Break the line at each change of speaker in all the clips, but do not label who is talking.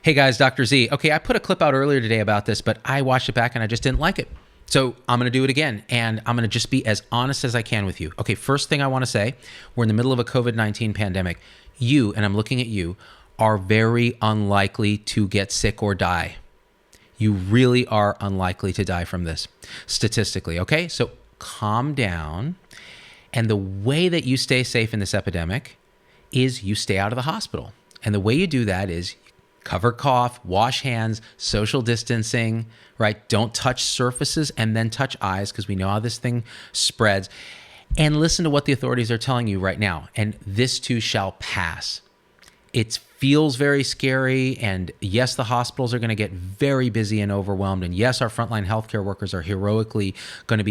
Hey guys, Dr. Z. Okay, I put a clip out earlier today about this, but I watched it back and I just didn't like it. So I'm going to do it again, and I'm going to just be as honest as I can with you. Okay, first thing I want to say, we're in the middle of a COVID-19 pandemic. You, and I'm looking at you, are very unlikely to get sick or die. You really are unlikely to die from this, statistically, okay? So calm down. And the way that you stay safe in this epidemic is you stay out of the hospital. And the way you do that is cover cough, wash hands, social distancing, right? Don't touch surfaces and then touch eyes, because we know how this thing spreads. And listen to what the authorities are telling you right now. And this too shall pass. It feels very scary. And yes, the hospitals are going to get very busy and overwhelmed. And yes, our frontline healthcare workers are heroically going to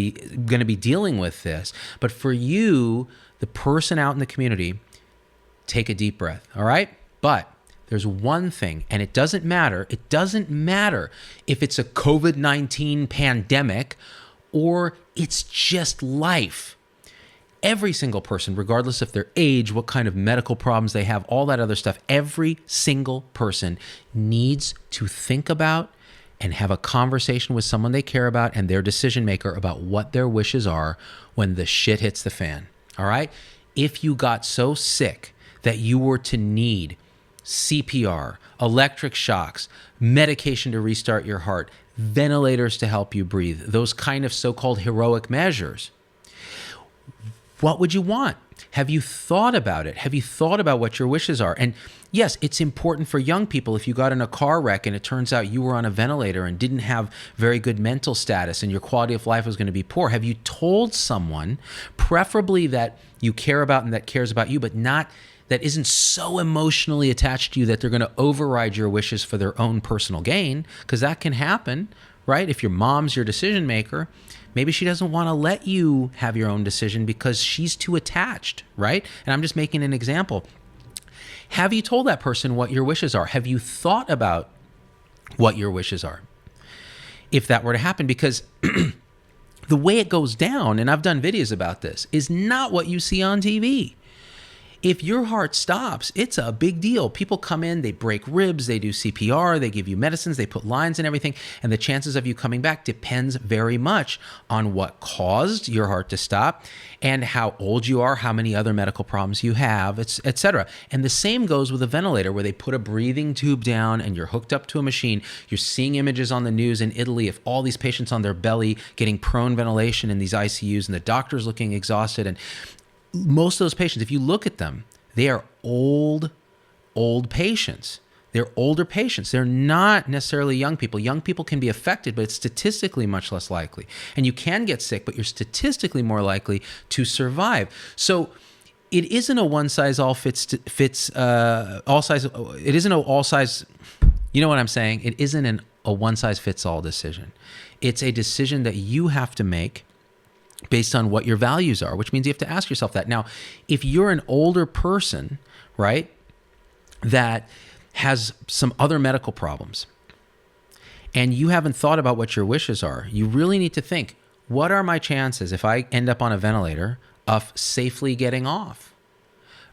be dealing with this. But for you, the person out in the community, take a deep breath. All right. But there's one thing, and it doesn't matter. It doesn't matter if it's a COVID-19 pandemic or it's just life. Every single person, regardless of their age, what kind of medical problems they have, all that other stuff, every single person needs to think about and have a conversation with someone they care about and their decision maker about what their wishes are when the shit hits the fan. All right? If you got so sick that you were to need CPR, electric shocks, medication to restart your heart, ventilators to help you breathe, those kind of so-called heroic measures, what would you want? Have you thought about it? Have you thought about what your wishes are? And yes, it's important for young people. If you got in a car wreck and it turns out you were on a ventilator and didn't have very good mental status and your quality of life was going to be poor, have you told someone, preferably that you care about and that cares about you, but not that isn't so emotionally attached to you that they're going to override your wishes for their own personal gain? Because that can happen, right? If your mom's your decision maker, maybe she doesn't want to let you have your own decision because she's too attached, right? And I'm just making an example. Have you told that person what your wishes are? Have you thought about what your wishes are if that were to happen? Because the way it goes down, and I've done videos about this, is not what you see on TV. If your heart stops, it's a big deal. People come in, they break ribs, they do CPR, they give you medicines, they put lines and everything, and the chances of you coming back depends very much on what caused your heart to stop and how old you are, how many other medical problems you have, etc. And the same goes with a ventilator, where they put a breathing tube down and you're hooked up to a machine. You're seeing images on the news in Italy of all these patients on their belly getting prone ventilation in these ICUs, and the doctor's looking exhausted. And most of those patients, if you look at them, they are old patients. They're older patients. They're not necessarily young people. Young people can be affected, but it's statistically much less likely. And you can get sick, but you're statistically more likely to survive. So it isn't a one size all fits all size. It isn't a all size. You know what I'm saying? It isn't a one size fits all decision. It's a decision that you have to make based on what your values are, which means you have to ask yourself that. Now, if you're an older person, right, that has some other medical problems, and you haven't thought about what your wishes are, you really need to think, what are my chances if I end up on a ventilator of safely getting off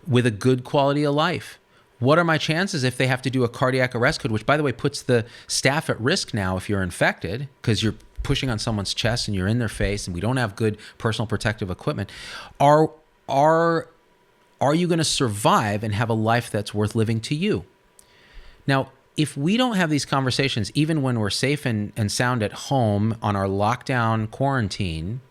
with a good quality of life? What are my chances if they have to do a cardiac arrest code, which, by the way, puts the staff at risk now if you're infected, because you're pushing on someone's chest and you're in their face and we don't have good personal protective equipment. Are you going to survive and have a life that's worth living to you? Now, if we don't have these conversations, even when we're safe and sound at home on our lockdown quarantine,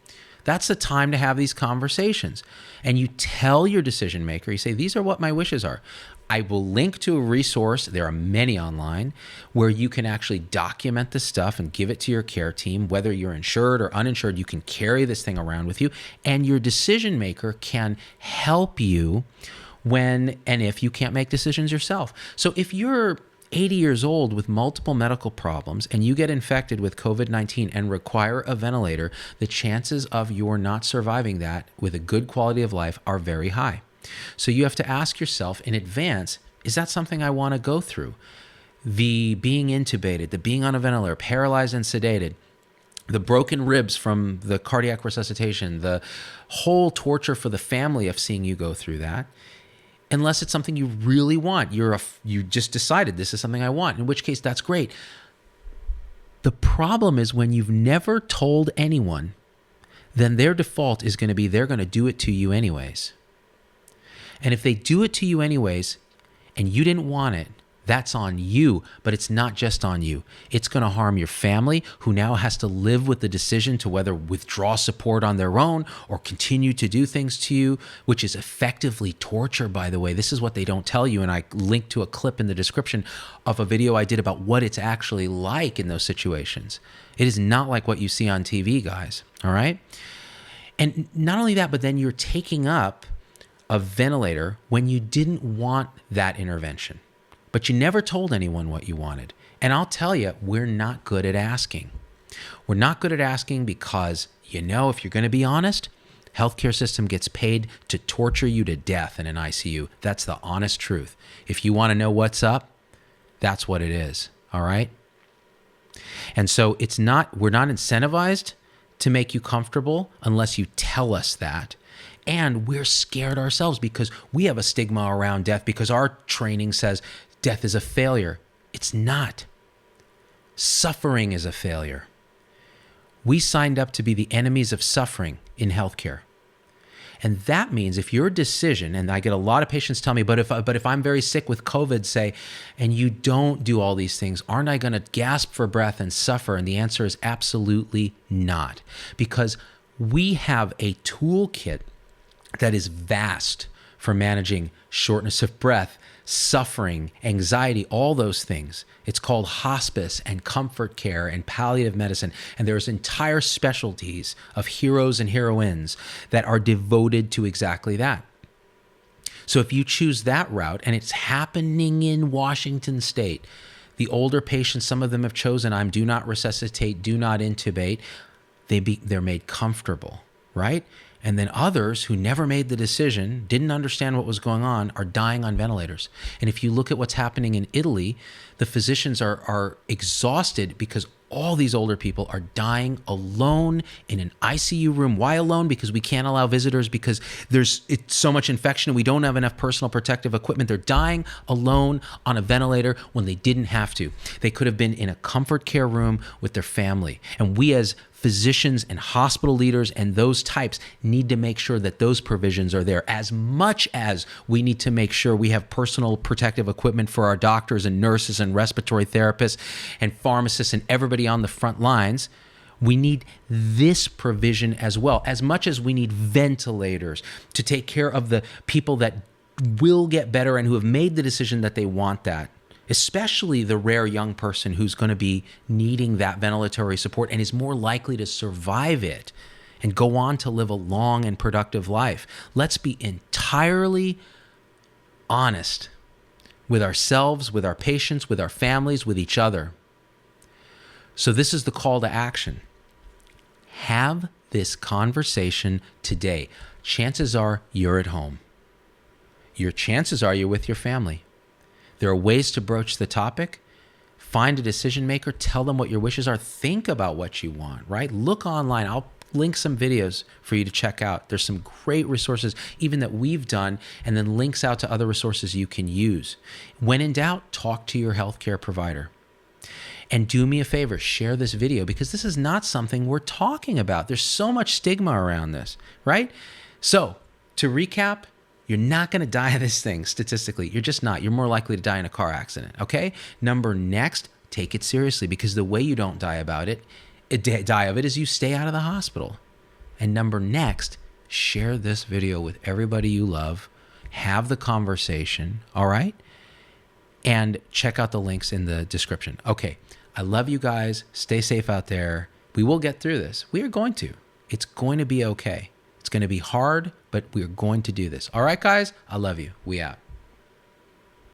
that's the time to have these conversations. And you tell your decision maker, you say, these are what my wishes are. I will link to a resource, there are many online, where you can actually document this stuff and give it to your care team. Whether you're insured or uninsured, you can carry this thing around with you, and your decision maker can help you when and if you can't make decisions yourself. So if you're 80 years old with multiple medical problems and you get infected with COVID-19 and require a ventilator, the chances of your not surviving that with a good quality of life are very high. So you have to ask yourself in advance, is that something I want to go through? The being intubated, the being on a ventilator, paralyzed and sedated, the broken ribs from the cardiac resuscitation, the whole torture for the family of seeing you go through that. unless it's something you really want. You just decided this is something I want, in which case that's great. The problem is when you've never told anyone, then their default is going to be they're going to do it to you anyways. And if they do it to you anyways, and you didn't want it, that's on you, but it's not just on you. It's going to harm your family, who now has to live with the decision to whether withdraw support on their own or continue to do things to you, which is effectively torture, by the way. This is what they don't tell you, and I linked to a clip in the description of a video I did about what it's actually like in those situations. It is not like what you see on TV, guys, all right? And not only that, but then you're taking up a ventilator when you didn't want that intervention. But you never told anyone what you wanted. And I'll tell you, we're not good at asking. We're not good at asking because, if you're going to be honest, healthcare system gets paid to torture you to death in an ICU. That's the honest truth. If you want to know what's up, that's what it is. All right? And so we're not incentivized to make you comfortable unless you tell us that. And we're scared ourselves because we have a stigma around death because our training says death is a failure. It's not. Suffering is a failure. We signed up to be the enemies of suffering in healthcare. And that means if your decision, and I get a lot of patients tell me, but if I'm very sick with COVID, say, and you don't do all these things, aren't I going to gasp for breath and suffer? And the answer is absolutely not. Because we have a toolkit that is vast for managing shortness of breath, suffering, anxiety, all those things. It's called hospice and comfort care and palliative medicine. And there's entire specialties of heroes and heroines that are devoted to exactly that. So if you choose that route, and it's happening in Washington State, the older patients, some of them have chosen, do not resuscitate, do not intubate. They're made comfortable, right? And then others who never made the decision, didn't understand what was going on, are dying on ventilators. And if you look at what's happening in Italy, the physicians are exhausted because all these older people are dying alone in an ICU room. Why alone? Because we can't allow visitors because it's so much infection and we don't have enough personal protective equipment. They're dying alone on a ventilator when they didn't have to. They could have been in a comfort care room with their family. And we as physicians and hospital leaders and those types need to make sure that those provisions are there, as much as we need to make sure we have personal protective equipment for our doctors and nurses and respiratory therapists and pharmacists and everybody on the front lines. We need this provision as well, as much as we need ventilators to take care of the people that will get better and who have made the decision that they want that. Especially the rare young person who's going to be needing that ventilatory support and is more likely to survive it and go on to live a long and productive life. Let's be entirely honest with ourselves, with our patients, with our families, with each other. So this is the call to action. Have this conversation today. Chances are you're at home. Your chances are you're with your family. There are ways to broach the topic. Find a decision maker. Tell them what your wishes are. Think about what you want, right? Look online. I'll link some videos for you to check out. There's some great resources, even that we've done, and then links out to other resources you can use. When in doubt, talk to your healthcare provider. And do me a favor, share this video because this is not something we're talking about. There's so much stigma around this, right? So to recap, you're not going to die of this thing statistically. You're just not. You're more likely to die in a car accident, okay? Next, take it seriously because the way you don't die of it is you stay out of the hospital. And next, share this video with everybody you love. Have the conversation, all right? And check out the links in the description. Okay, I love you guys. Stay safe out there. We will get through this. We are going to. It's going to be okay. It's going to be hard, but we're going to do this. All right, guys? I love you. We out.